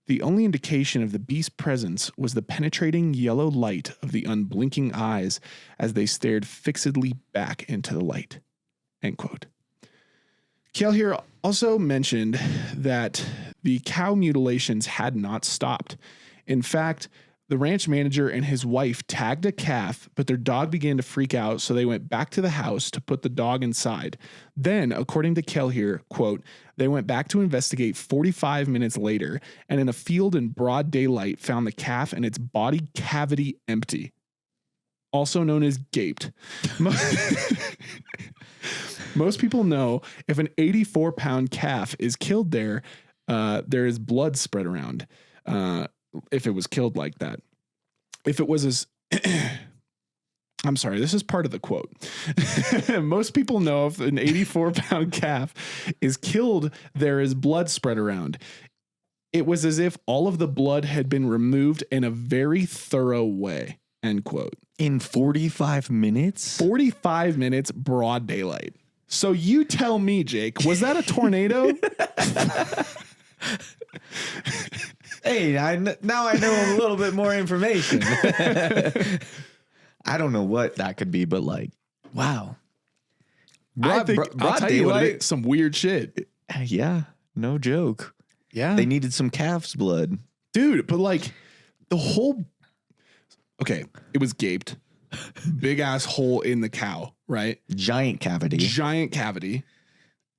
The only indication of the beast's presence was the penetrating yellow light of the unblinking eyes as they stared fixedly back into the light." End quote. Kelleher also mentioned that the cow mutilations had not stopped. In fact, the ranch manager and his wife tagged a calf, but their dog began to freak out, so they went back to the house to put the dog inside. Then, according to Kelleher, quote, "They went back to investigate 45 minutes later, and in a field in broad daylight found the calf and its body cavity empty, also known as gaped." Most people know if an 84-pound calf is killed there, there is blood spread around. If it was killed like that. If it was as I'm sorry, this is part of the quote. Most people know if an 84-pound calf is killed, there is blood spread around. It was as if all of the blood had been removed in a very thorough way. End quote. In 45 minutes? 45 minutes, broad daylight. So you tell me, Jake, was that a tornado? Hey, now I know a little bit more information. I don't know what that could be, but like, wow. I'll tell you what it is, some weird shit. Yeah, no joke. Yeah. They needed some calf's blood. Dude, but like the whole... Okay, it was gaped. Big ass hole in the cow, right? Giant cavity.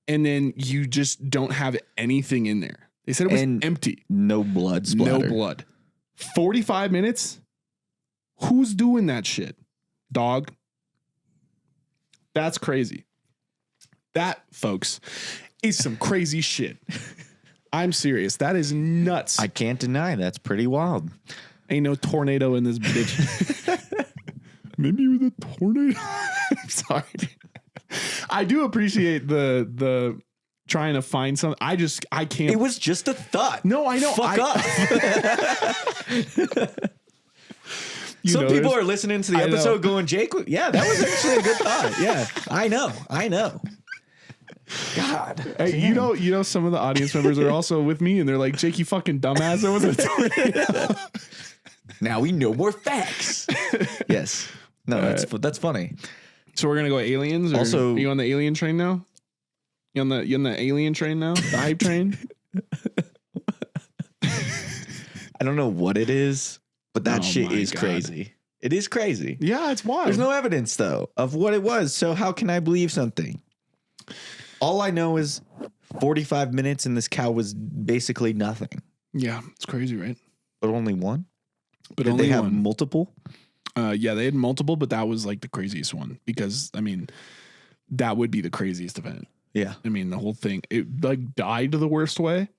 And then you just don't have anything in there. They said it was empty. No blood splatter. No blood. 45 minutes? Who's doing that shit? Dog? That's crazy. That, folks, is some crazy shit. I'm serious. That is nuts. I can't deny that's pretty wild. Ain't no tornado in this bitch. Maybe it was a tornado. I'm sorry. I do appreciate the trying to find something. I can't. It was just a thought. No, I know. Fuck up. Some people are listening to the episode going, Jake, yeah, that was actually a good thought. Yeah, I know. God. Hey, you know, some of the audience members are also with me and they're like, Jake, you fucking dumbass. There was a tornado. Now we know more facts. Yes. No, that's funny. So we're going to go aliens? Or also, are you on the alien train now? You on the alien train now? The hype train? I don't know what it is, but that shit is crazy. It is crazy. Yeah, it's wild. There's no evidence, though, of what it was. So how can I believe something? All I know is 45 minutes and this cow was basically nothing. Yeah, it's crazy, right? But only one? But Did only they have one. multiple? Yeah, they had multiple, but that was like the craziest one because, I mean, that would be the craziest event. Yeah. I mean, the whole thing, it like died the worst way,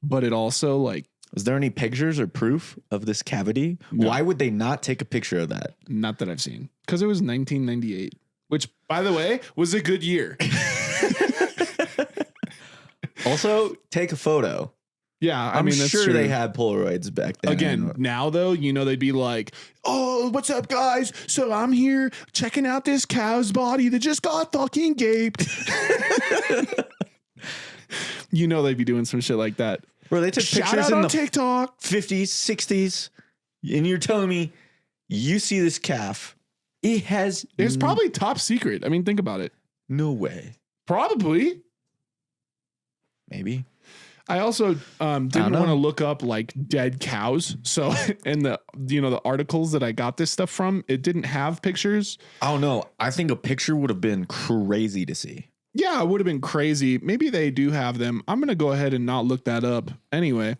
but it also like... Was there any pictures or proof of this cavity? No. Why would they not take a picture of that? Not that I've seen. Because it was 1998, which, by the way, was a good year. Also, take a photo. Yeah, I mean, that's sure true. they had Polaroids back then. Again, now though, you know, they'd be like, "Oh, what's up, guys? So I'm here checking out this cow's body that just got fucking gaped." You know, they'd be doing some shit like that. Bro, they took pictures on the TikTok 50s, 60s, and you're telling me you see this calf? It's probably top secret. I mean, think about it. No way. Probably. Maybe. I also didn't want to look up like dead cows. So in the the articles that I got this stuff from, it didn't have pictures. I don't know. I think a picture would have been crazy to see. Yeah, it would have been crazy. Maybe they do have them. I'm going to go ahead and not look that up anyway.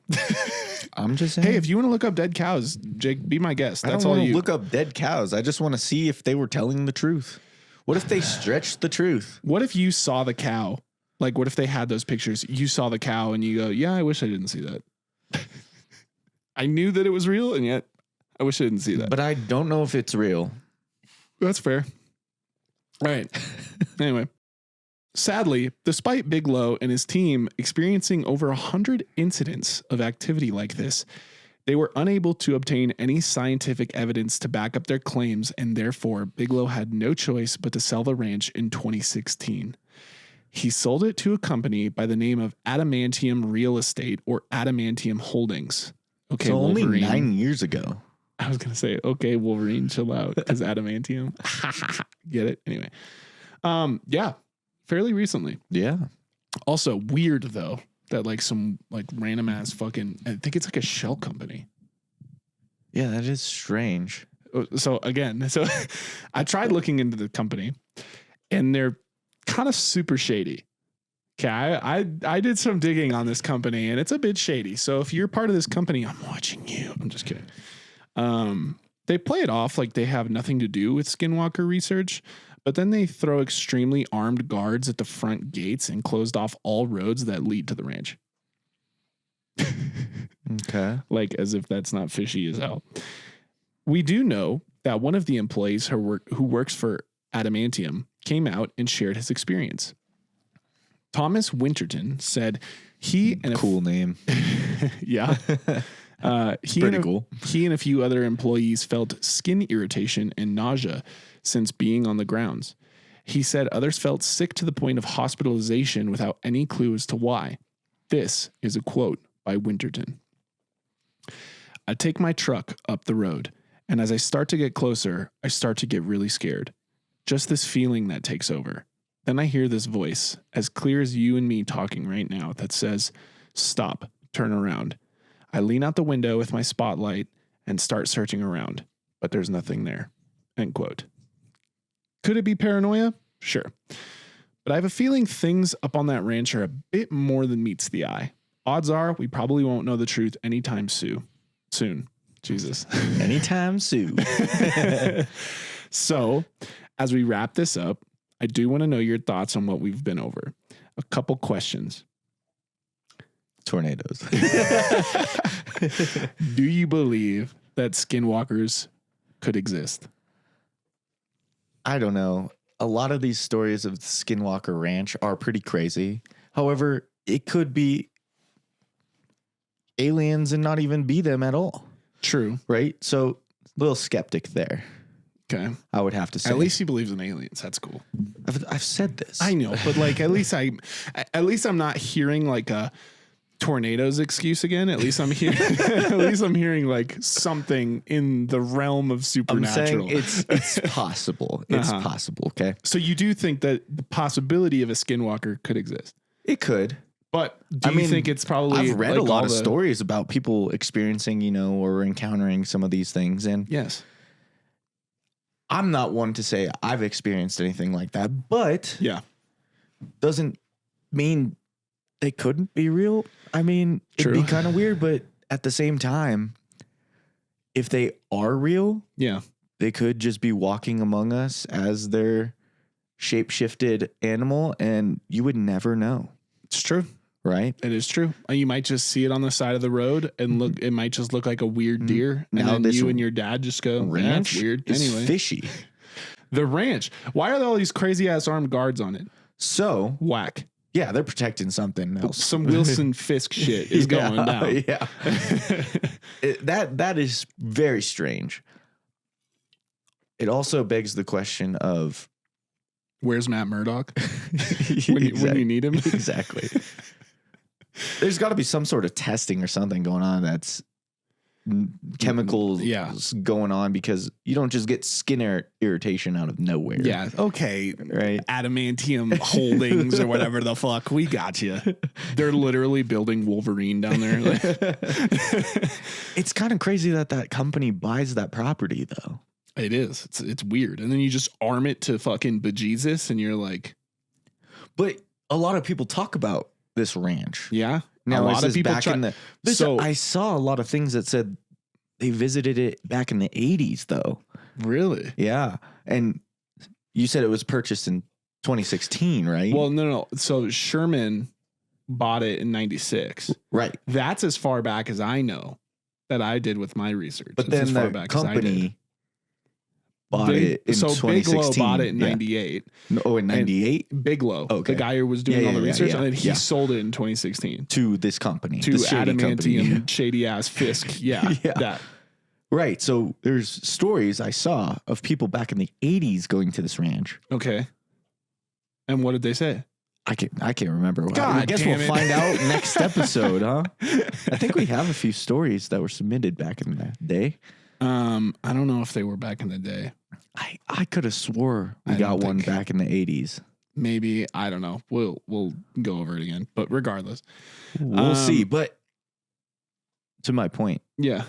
I'm just saying. Hey, if you want to look up dead cows, Jake, be my guest. That's all you look up dead cows. I just want to see if they were telling the truth. What if they stretched the truth? What if you saw the cow? Like, what if they had those pictures? You saw the cow and you go, yeah, I wish I didn't see that. I knew that it was real, and yet I wish I didn't see that. But I don't know if it's real. That's fair. All right. Anyway. Sadly, despite Bigelow and his team experiencing over 100 incidents of activity like this, they were unable to obtain any scientific evidence to back up their claims, and therefore Bigelow had no choice but to sell the ranch in 2016. He sold it to a company by the name of Adamantium Real Estate or Adamantium Holdings. Okay, so Wolverine. Only 9 years ago. I was going to say, okay, Wolverine, chill out, because Adamantium. Get it? Anyway. Yeah. Fairly recently. Yeah. Also weird though that like some like random ass fucking, I think it's like a shell company. Yeah, that is strange. So again, I tried looking into the company and they're kind of super shady. Okay, I did some digging on this company and it's a bit shady. So if you're part of this company, I'm watching you. I'm just kidding. They play it off like they have nothing to do with Skinwalker research. But then they throw extremely armed guards at the front gates and closed off all roads that lead to the ranch. Okay. Like as if that's not fishy as hell. We do know that one of the employees who works for Adamantium came out and shared his experience. Thomas Winterton said he and cool name. Yeah. He and a few other employees felt skin irritation and nausea since being on the grounds. He said others felt sick to the point of hospitalization without any clue as to why. This is a quote by Winterton. I take my truck up the road, and as I start to get closer, I start to get really scared. Just this feeling that takes over. Then I hear this voice, as clear as you and me talking right now, that says, "Stop, turn around." I lean out the window with my spotlight and start searching around, but there's nothing there. End quote. Could it be paranoia? Sure. But I have a feeling things up on that ranch are a bit more than meets the eye. Odds are we probably won't know the truth anytime soon. Jesus. Anytime soon. So, as we wrap this up, I do want to know your thoughts on what we've been over. A couple questions. Tornadoes. Do you believe that skinwalkers could exist? I don't know. A lot of these stories of the Skinwalker Ranch are pretty crazy. However, it could be aliens and not even be them at all. True. Right? So, little skeptic there. Okay. I would have to say. At least he believes in aliens. That's cool. I've said this. I know, but like at least I'm not hearing like a tornadoes excuse again. At least I'm hearing like something in the realm of supernatural. I'm saying it's possible. It's possible, okay? So you do think that the possibility of a skinwalker could exist? It could. But do you think it's probably I've read like a lot of stories about people experiencing, or encountering some of these things, and yes. I'm not one to say I've experienced anything like that, but yeah, doesn't mean they couldn't be real. I mean, it'd be kind of weird, but at the same time, if they are real, yeah, they could just be walking among us as their shape-shifted animal, and you would never know. It's true. Right? It is true. You might just see it on the side of the road and look, it might just look like a weird deer. And now then you and your dad just go, ranch that's weird. Anyway, fishy. The ranch. Why are there all these crazy ass armed guards on it? So whack. Yeah, they're protecting something else. Some Wilson Fisk shit is going down. Yeah. That is very strange. It also begs the question of where's Matt Murdock when you need him? Exactly. There's got to be some sort of testing or something going on that's chemicals going on, because you don't just get skin irritation out of nowhere. Yeah. Okay. Right. Adamantium holdings or whatever the fuck. We got you. They're literally building Wolverine down there. It's kind of crazy that company buys that property, though. It is. It's weird. And then you just arm it to fucking bejesus and you're like. But a lot of people talk about this ranch. Yeah. Now, a lot of people I saw a lot of things that said they visited it back in the 80s, though. Really? Yeah. And you said it was purchased in 2016, right? Well, no. So Sherman bought it in 96. Right. That's as far back as I know that I did with my research. But then the company bought it in 2016. Bigelow bought it in 98. Oh, in 98? Bigelow, the guy who was doing all the research, and then he sold it in 2016. To this company. To Adamantium, shady-ass Fisk. Yeah, that. Right, so there's stories I saw of people back in the 80s going to this ranch. Okay. And what did they say? I can't remember. I guess we'll find out next episode, huh? I think we have a few stories that were submitted back in the day. I don't know if they were back in the day. I could have swore we got one back in the 80s. Maybe, I don't know. We'll go over it again. But regardless, we'll see. But to my point, there's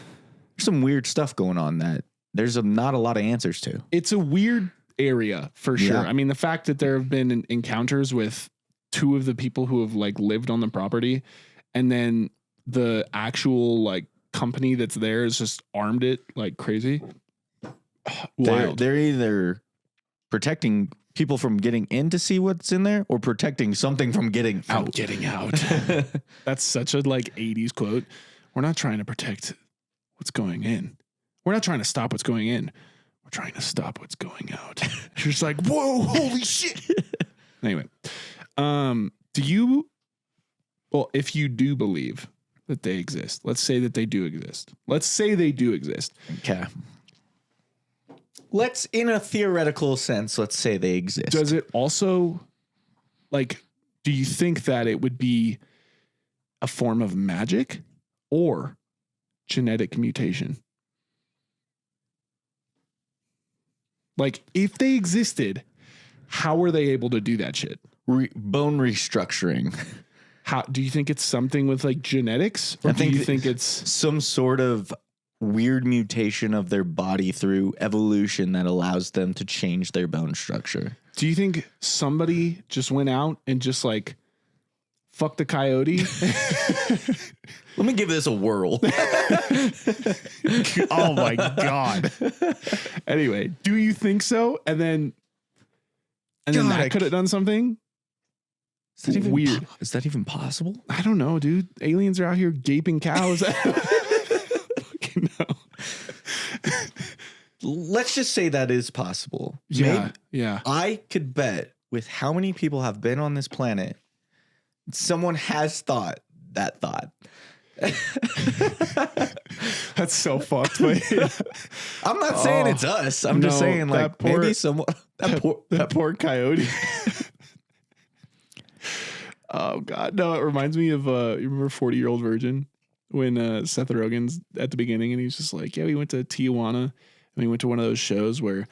some weird stuff going on that there's not a lot of answers to. It's a weird area for sure. I mean, the fact that there have been encounters with two of the people who have like lived on the property, and then the actual like company that's there is just armed it like crazy. Wild. They're either protecting people from getting in to see what's in there, or protecting something from getting out. That's such a like 80s quote. We're not trying to protect what's going in. We're not trying to stop what's going in. We're trying to stop what's going out. You're just like, whoa, holy shit. Anyway, if you do believe that they exist, let's say that they do exist. Okay. Let's, in a theoretical sense, let's say they exist. Does it also, like, do you think that it would be a form of magic or genetic mutation? Like, if they existed, how were they able to do that shit? Bone restructuring. How do you think it's something with like genetics, or do you think it's some sort of weird mutation of their body through evolution that allows them to change their bone structure? Do you think somebody just went out and just like fucked the coyote? Let me give this a whirl. Oh my God. Anyway, do you think so? And then that could have done something? Is that even weird? Is that even possible? I don't know, dude. Aliens are out here gaping cows. Fucking no. Let's just say that is possible. Yeah. Yeah. I could bet with how many people have been on this planet, someone has thought that thought. That's so fucked. But I'm not saying it's us. I'm just saying like maybe someone that poor coyote. Oh God, no! It reminds me of you remember 40-Year-Old Virgin when Seth Rogen's at the beginning and he's just like, yeah, we went to Tijuana and we went to one of those shows where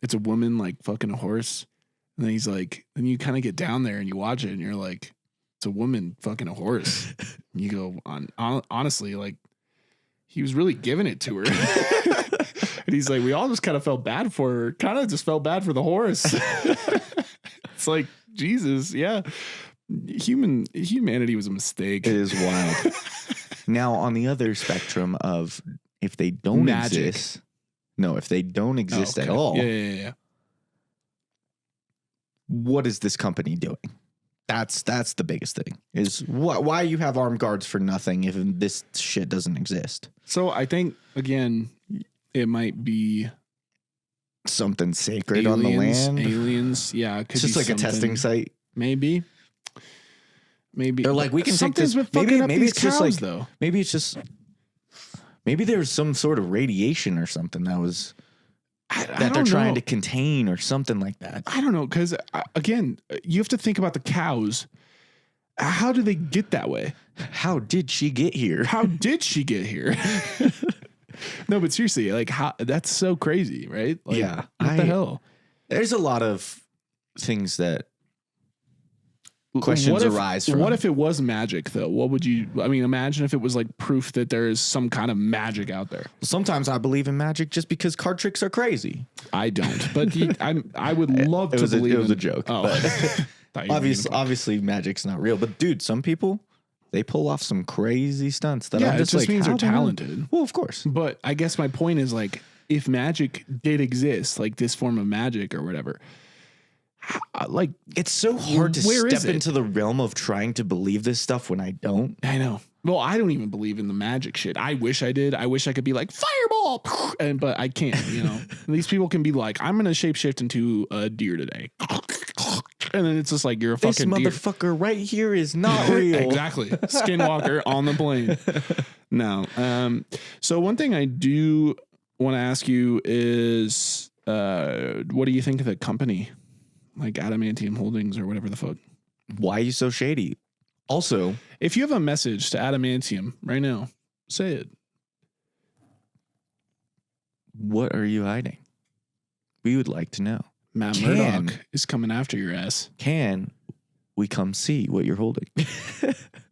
it's a woman like fucking a horse, and then he's like, then you kind of get down there and you watch it and you're like, it's a woman fucking a horse. And you go honestly, like he was really giving it to her. And he's like, we all just kind of felt bad for her, kind of just felt bad for the horse. It's like, Jesus, yeah. Humanity was a mistake. It is wild. Now, on the other spectrum of if they don't exist, if they don't exist at all, yeah. What is this company doing? That's the biggest thing. Is why you have armed guards for nothing if this shit doesn't exist. So I think again, it might be something sacred on the land. Aliens, yeah. It could it's just like a testing site. Maybe. They're like, we can take this. Maybe it's just like, though. Maybe it's just, maybe there's some sort of radiation or something that was that they're trying to contain or something like that. I don't know, because again, you have to think about the cows. How do they get that way? How did she get here? How did she get here? No, but seriously, like how that's so crazy, right? Like, Yeah. What the hell? There's a lot of things that questions arise from. What if it was magic though? What would you, I mean, imagine if it was like proof that there is some kind of magic out there. Sometimes I believe in magic just because card tricks are crazy. I don't, but I would love to believe it was a joke. Oh. Obviously magic's not real, but dude, some people, they pull off some crazy stunts that yeah, I'm just it just like, means they're talented. Well, of course. But I guess my point is like, if magic did exist, like this form of magic or whatever, like it's so hard to step into the realm of trying to believe this stuff when I don't. I know. Well, I don't even believe in the magic shit. I wish I did. I wish I could be like fireball, but I can't. You know, these people can be like, I'm gonna shapeshift into a deer today, and then it's just like you're a fucking deer. This motherfucker right here is not real. Exactly, Skinwalker on the plane. No. So one thing I do want to ask you is, what do you think of the company? Like Adamantium Holdings or whatever the fuck. Why are you so shady? Also, if you have a message to Adamantium right now, say it. What are you hiding? We would like to know. Matt Murdock is coming after your ass. Can we come see what you're holding?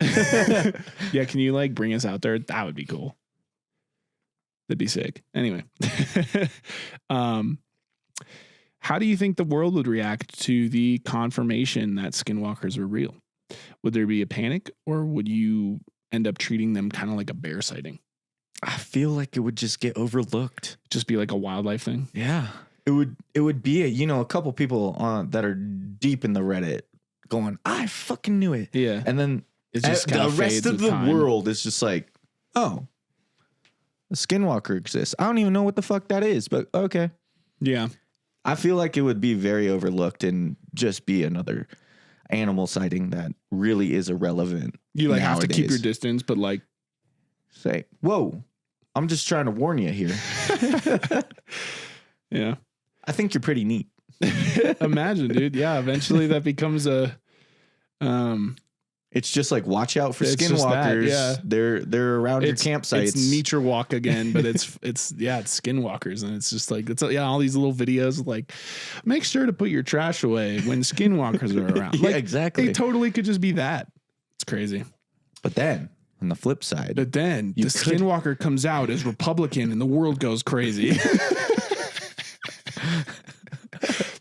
Yeah, can you like bring us out there? That would be cool. That'd be sick. Anyway. How do you think the world would react to the confirmation that skinwalkers were real? Would there be a panic, or would you end up treating them kind of like a bear sighting? I feel like it would just get overlooked. Just be like a wildlife thing? Yeah. It would be a couple people that are deep in the Reddit going, I fucking knew it. Yeah. And then it's just the rest of the world is just like, oh, a skinwalker exists. I don't even know what the fuck that is, but okay. Yeah. I feel like it would be very overlooked and just be another animal sighting that really is irrelevant. You like nowadays. Have to keep your distance, but like say, whoa, I'm just trying to warn you here. Yeah. I think you're pretty neat. Imagine, dude. Yeah. Eventually that becomes a, it's just like, watch out for skinwalkers. Yeah. They're around your campsites. It's nature walk again, but it's skinwalkers. And it's just like, all these little videos like, make sure to put your trash away when skinwalkers are around. Yeah, like, exactly. They totally could just be that. It's crazy. But then on the flip side, the skinwalker comes out as Republican and the world goes crazy.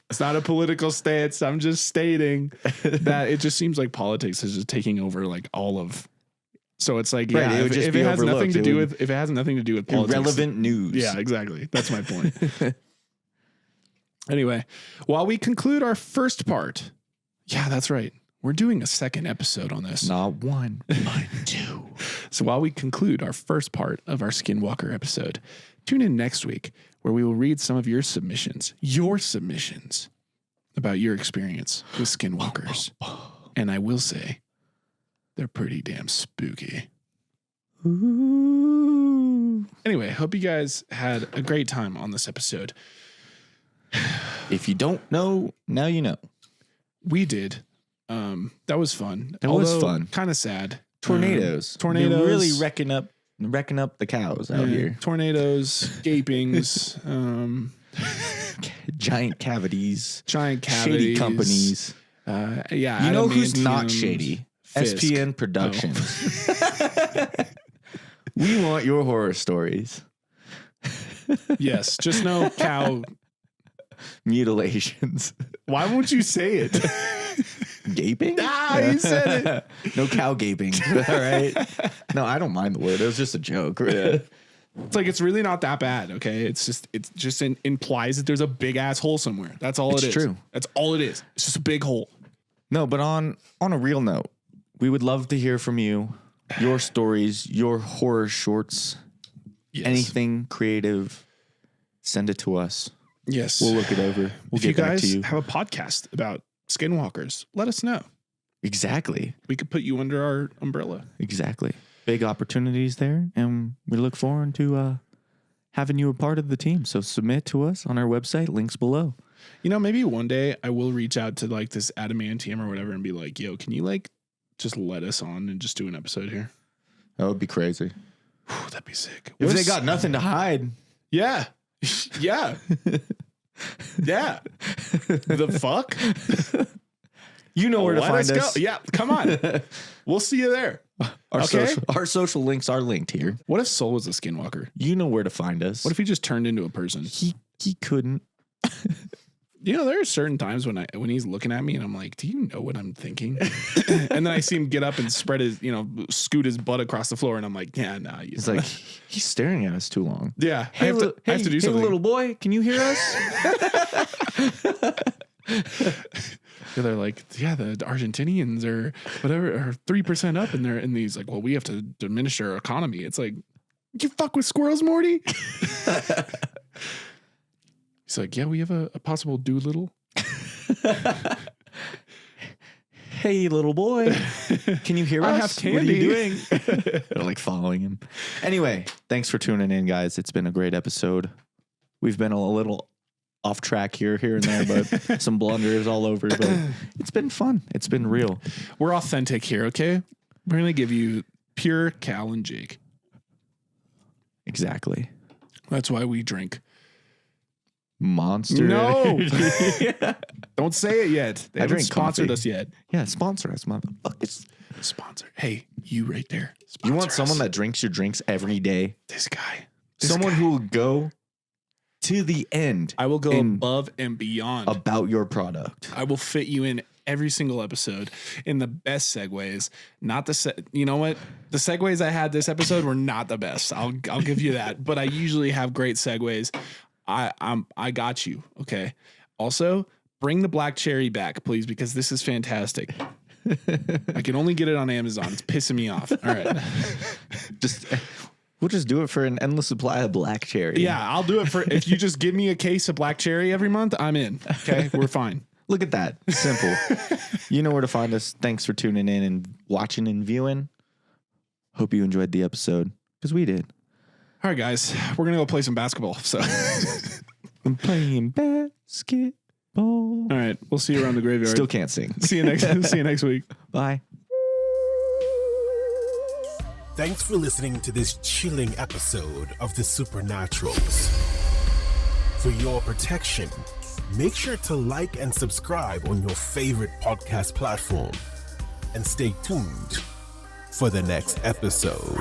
It's not a political stance. I'm just stating that it just seems like politics is just taking over like all of. So it's like, right, yeah, if it has nothing to do with politics, irrelevant news. Yeah, exactly. That's my point. Anyway, while we conclude our first part, yeah, that's right. We're doing a second episode on this. Not one, but two. So while we conclude our first part of our Skinwalker episode, tune in next week where we will read some of your submissions about your experience with skinwalkers. And I will say, they're pretty damn spooky. Ooh. Anyway, hope you guys had a great time on this episode. If you don't know, now you know. We did. That was fun. It was fun. Kind of sad. Tornadoes. They're really wrecking up the cows out here. Tornadoes, gapings, giant cavities, shady companies. Yeah, you know who's not shady? Fisk. SPN Productions. Oh. We want your horror stories. Yes, just no cow mutilations. Why won't you say it? Gaping? You said it. No cow gaping. All right. No, I don't mind the word. It was just a joke. Yeah. It's like, it's really not that bad. Okay. It just implies that there's a big ass hole somewhere. That's all it is. It's true. That's all it is. It's just a big hole. No, but on a real note, we would love to hear from you, your stories, your horror shorts, anything creative. Send it to us. Yes. We'll look it over. We'll get back to you. If you guys have a podcast about skinwalkers, let us know. Exactly. We could put you under our umbrella. Exactly. Big opportunities there, and we look forward to having you a part of the team. So submit to us on our website, links below. You know, maybe one day I will reach out to like this Adamantium or whatever and be like, yo, can you like just let us on and just do an episode here? That would be crazy. That'd be sick. If they got nothing to hide. Yeah. Yeah. Yeah. The fuck? You know where to find us. Go. Yeah, come on. We'll see you there. Our social links are linked here. What if Soul was a skinwalker? You know where to find us. What if he just turned into a person? He couldn't. You know, there are certain times when he's looking at me and I'm like, do you know what I'm thinking? And then I see him get up and spread his, scoot his butt across the floor. And I'm like, yeah, nah. It's like, he's staring at us too long. Yeah. Hey, I have to do something. Little boy, can you hear us? Yeah, they're like, yeah, the Argentinians are 3% up and he's like, well, we have to diminish our economy. It's like, you fuck with squirrels, Morty? He's like, yeah, we have a possible Doolittle. Hey, little boy, can you hear us? I have candy. What are you doing? They're like following him. Anyway, thanks for tuning in, guys. It's been a great episode. We've been a little off track here and there, but some blunders all over. But it's been fun. It's been real. We're authentic here, okay? We're going to give you pure Cal and Jake. Exactly. That's why we drink. Monster. No. Don't say it yet. They haven't sponsored us yet. Yeah, sponsor us, motherfuckers. Sponsor. Hey, you right there. You want someone that drinks your drinks every day? This guy. Someone who will go to the end. I will go above and beyond about your product. I will fit you in every single episode in the best segues. Not the you know what? The segues I had this episode were not the best. I'll give you that. But I usually have great segues. I got you. Okay. Also, bring the black cherry back, please, because this is fantastic. I can only get it on Amazon. It's pissing me off. All right. We'll just do it for an endless supply of black cherry. Yeah, I'll do it for if you just give me a case of black cherry every month, I'm in. Okay, we're fine. Look at that. Simple. You know where to find us. Thanks for tuning in and watching and viewing. Hope you enjoyed the episode, because we did. All right, guys, we're going to go play some basketball. So I'm playing basketball. All right, we'll see you around the graveyard. Still can't sing. See you next week. Bye. Thanks for listening to this chilling episode of The Supernaturals. For your protection, make sure to like and subscribe on your favorite podcast platform. And stay tuned for the next episode.